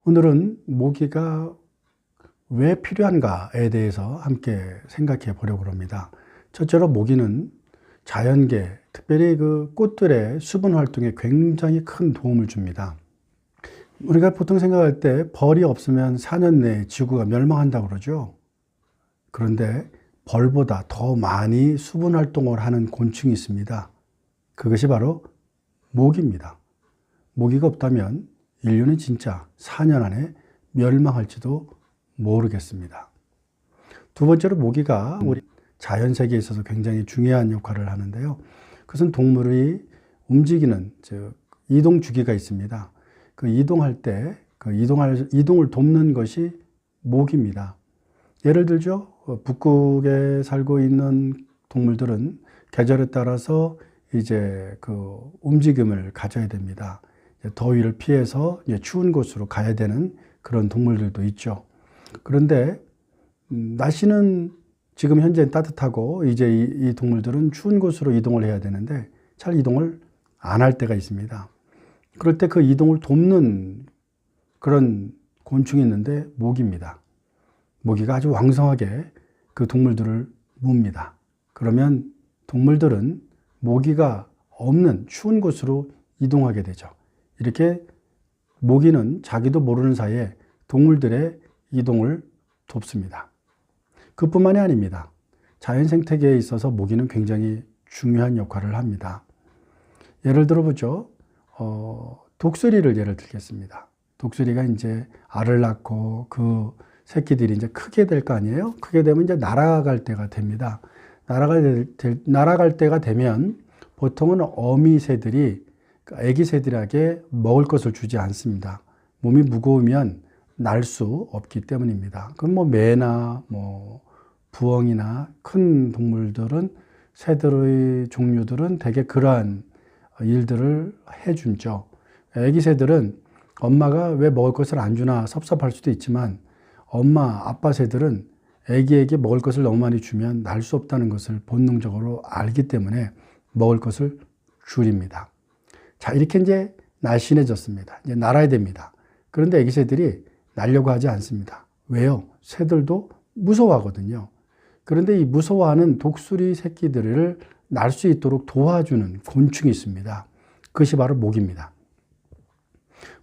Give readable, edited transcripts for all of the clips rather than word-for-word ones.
오늘은 모기가 왜 필요한가에 대해서 함께 생각해 보려고 합니다. 첫째로 모기는 자연계, 특별히 그 꽃들의 수분 활동에 굉장히 큰 도움을 줍니다. 우리가 보통 생각할 때 벌이 없으면 4년 내에 지구가 멸망한다고 그러죠. 그런데 벌보다 더 많이 수분 활동을 하는 곤충이 있습니다. 그것이 바로 모기입니다. 모기가 없다면 인류는 진짜 4년 안에 멸망할지도 모르겠습니다. 두 번째로 모기가 우리 자연 세계에 있어서 굉장히 중요한 역할을 하는데요. 그것은 동물이 움직이는 이동 주기가 있습니다. 그 이동할 때 이동을 돕는 것이 모기입니다. 예를 들죠. 북극에 살고 있는 동물들은 계절에 따라서 이제 그 움직임을 가져야 됩니다. 더위를 피해서 추운 곳으로 가야 되는 그런 동물들도 있죠. 그런데 날씨는 지금 현재 따뜻하고 이제 이 동물들은 추운 곳으로 이동을 해야 되는데 잘 이동을 안 할 때가 있습니다. 그럴 때 그 이동을 돕는 그런 곤충이 있는데 모기입니다. 모기가 아주 왕성하게 그 동물들을 뭅니다. 그러면 동물들은 모기가 없는 추운 곳으로 이동하게 되죠. 이렇게 모기는 자기도 모르는 사이에 동물들의 이동을 돕습니다. 그뿐만이 아닙니다. 자연 생태계에 있어서 모기는 굉장히 중요한 역할을 합니다. 예를 들어보죠. 독수리를 예를 들겠습니다. 독수리가 이제 알을 낳고 그 새끼들이 이제 크게 될 거 아니에요? 크게 되면 이제 날아갈 때가 됩니다. 날아갈 때가 되면 보통은 어미 새들이 아기 새들에게 먹을 것을 주지 않습니다. 몸이 무거우면 날 수 없기 때문입니다. 그럼 뭐 매나 부엉이나 큰 동물들은 새들의 종류들은 대개 그러한 일들을 해주죠. 아기 새들은 엄마가 왜 먹을 것을 안 주나 섭섭할 수도 있지만 엄마, 아빠 새들은 아기에게 먹을 것을 너무 많이 주면 날 수 없다는 것을 본능적으로 알기 때문에 먹을 것을 줄입니다. 자, 이렇게 이제 날씬해졌습니다. 이제 날아야 됩니다. 그런데 아기 새들이 날려고 하지 않습니다. 왜요? 새들도 무서워하거든요. 그런데 이 무서워하는 독수리 새끼들을 날 수 있도록 도와주는 곤충이 있습니다. 그것이 바로 모기입니다.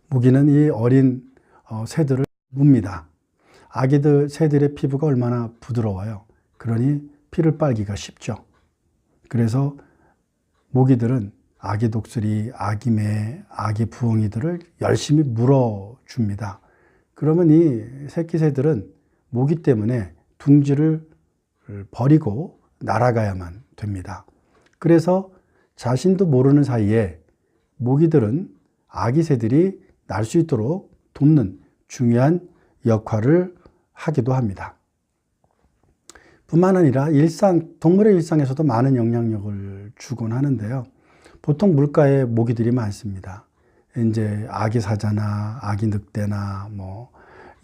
모기는 이 어린 새들을 뭅니다. 아기들 새들의 피부가 얼마나 부드러워요. 그러니 피를 빨기가 쉽죠. 그래서 모기들은 아기 독수리, 아기 매, 아기 부엉이들을 열심히 물어줍니다. 그러면 이 새끼 새들은 모기 때문에 둥지를 버리고 날아가야만 됩니다. 그래서 자신도 모르는 사이에 모기들은 아기 새들이 날 수 있도록 돕는 중요한 역할을 하기도 합니다. 뿐만 아니라 동물의 일상에서도 많은 영향력을 주곤 하는데요. 보통 물가에 모기들이 많습니다. 이제 아기 사자나 아기 늑대나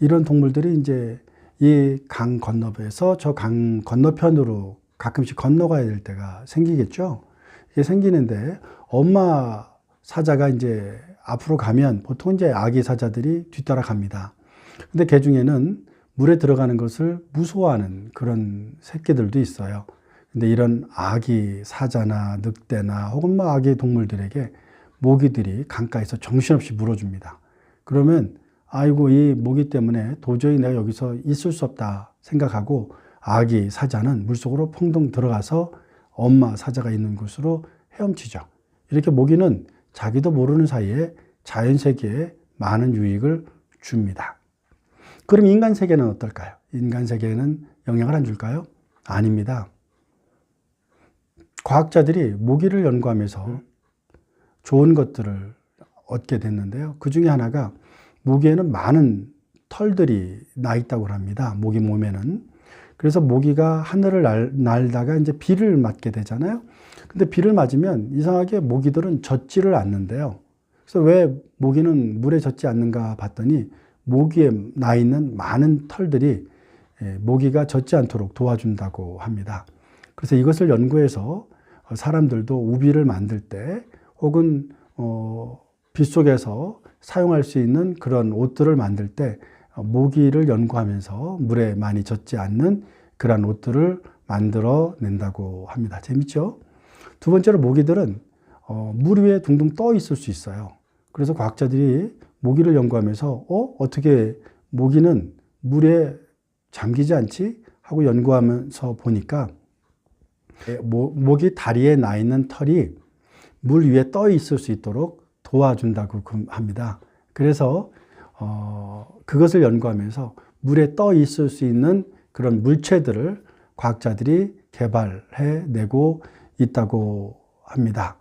이런 동물들이 이제 이 강 건너에서 저 강 건너편으로 가끔씩 건너가야 될 때가 생기겠죠. 이게 생기는데 엄마 사자가 이제 앞으로 가면 보통 이제 아기 사자들이 뒤따라 갑니다. 근데 그 중에는 물에 들어가는 것을 무서워하는 그런 새끼들도 있어요. 근데 이런 아기 사자나 늑대나 혹은 아기 동물들에게 모기들이 강가에서 정신없이 물어줍니다. 그러면 아이고 이 모기 때문에 도저히 내가 여기서 있을 수 없다 생각하고 아기 사자는 물속으로 펑덩 들어가서 엄마 사자가 있는 곳으로 헤엄치죠. 이렇게 모기는 자기도 모르는 사이에 자연 세계에 많은 유익을 줍니다. 그럼 인간 세계는 어떨까요? 인간 세계에는 영향을 안 줄까요? 아닙니다. 과학자들이 모기를 연구하면서 좋은 것들을 얻게 됐는데요. 그 중에 하나가 모기에는 많은 털들이 나 있다고 합니다. 모기 몸에는. 그래서 모기가 하늘을 날다가 이제 비를 맞게 되잖아요. 근데 비를 맞으면 이상하게 모기들은 젖지를 않는데요. 그래서 왜 모기는 물에 젖지 않는가 봤더니 모기에 나 있는 많은 털들이 모기가 젖지 않도록 도와준다고 합니다. 그래서 이것을 연구해서 사람들도 우비를 만들 때 혹은 빗속에서 사용할 수 있는 그런 옷들을 만들 때 모기를 연구하면서 물에 많이 젖지 않는 그런 옷들을 만들어 낸다고 합니다. 재밌죠? 두 번째로 모기들은 물 위에 둥둥 떠 있을 수 있어요. 그래서 과학자들이 모기를 연구하면서 어떻게 모기는 물에 잠기지 않지? 하고 연구하면서 보니까 모기 다리에 나 있는 털이 물 위에 떠 있을 수 있도록 도와준다고 합니다. 그래서 그것을 연구하면서 물에 떠 있을 수 있는 그런 물체들을 과학자들이 개발해 내고 있다고 합니다.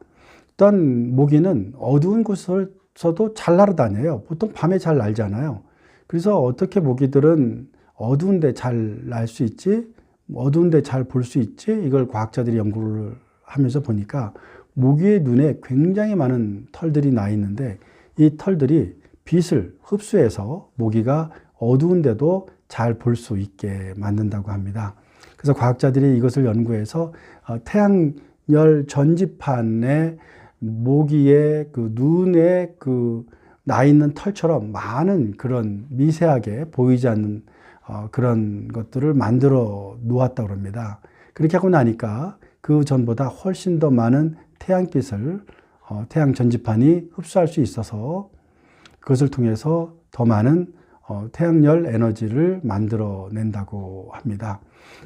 또한 모기는 어두운 곳에서도 잘 날아다녀요. 보통 밤에 잘 날잖아요. 그래서 어떻게 모기들은 어두운 데 잘 날 수 있지? 어두운 데 잘 볼 수 있지? 이걸 과학자들이 연구를 하면서 보니까 모기의 눈에 굉장히 많은 털들이 나 있는데 이 털들이 빛을 흡수해서 모기가 어두운 데도 잘 볼 수 있게 만든다고 합니다. 그래서 과학자들이 이것을 연구해서 태양열 전지판에 모기의 그 눈에 그 나 있는 털처럼 많은 그런 미세하게 보이지 않는 그런 것들을 만들어 놓았다고 합니다. 그렇게 하고 나니까 그 전보다 훨씬 더 많은 태양빛을 태양 전지판이 흡수할 수 있어서 그것을 통해서 더 많은 태양열 에너지를 만들어 낸다고 합니다.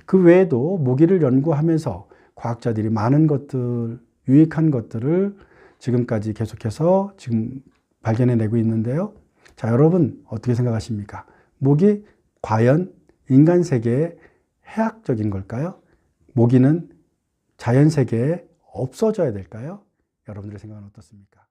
그 외에도 모기를 연구하면서 과학자들이 많은 것들, 유익한 것들을 지금까지 계속해서 지금 발견해내고 있는데요. 자, 여러분 어떻게 생각하십니까? 모기 과연 인간 세계에 해악적인 걸까요? 모기는 자연 세계에 없어져야 될까요? 여러분들의 생각은 어떻습니까?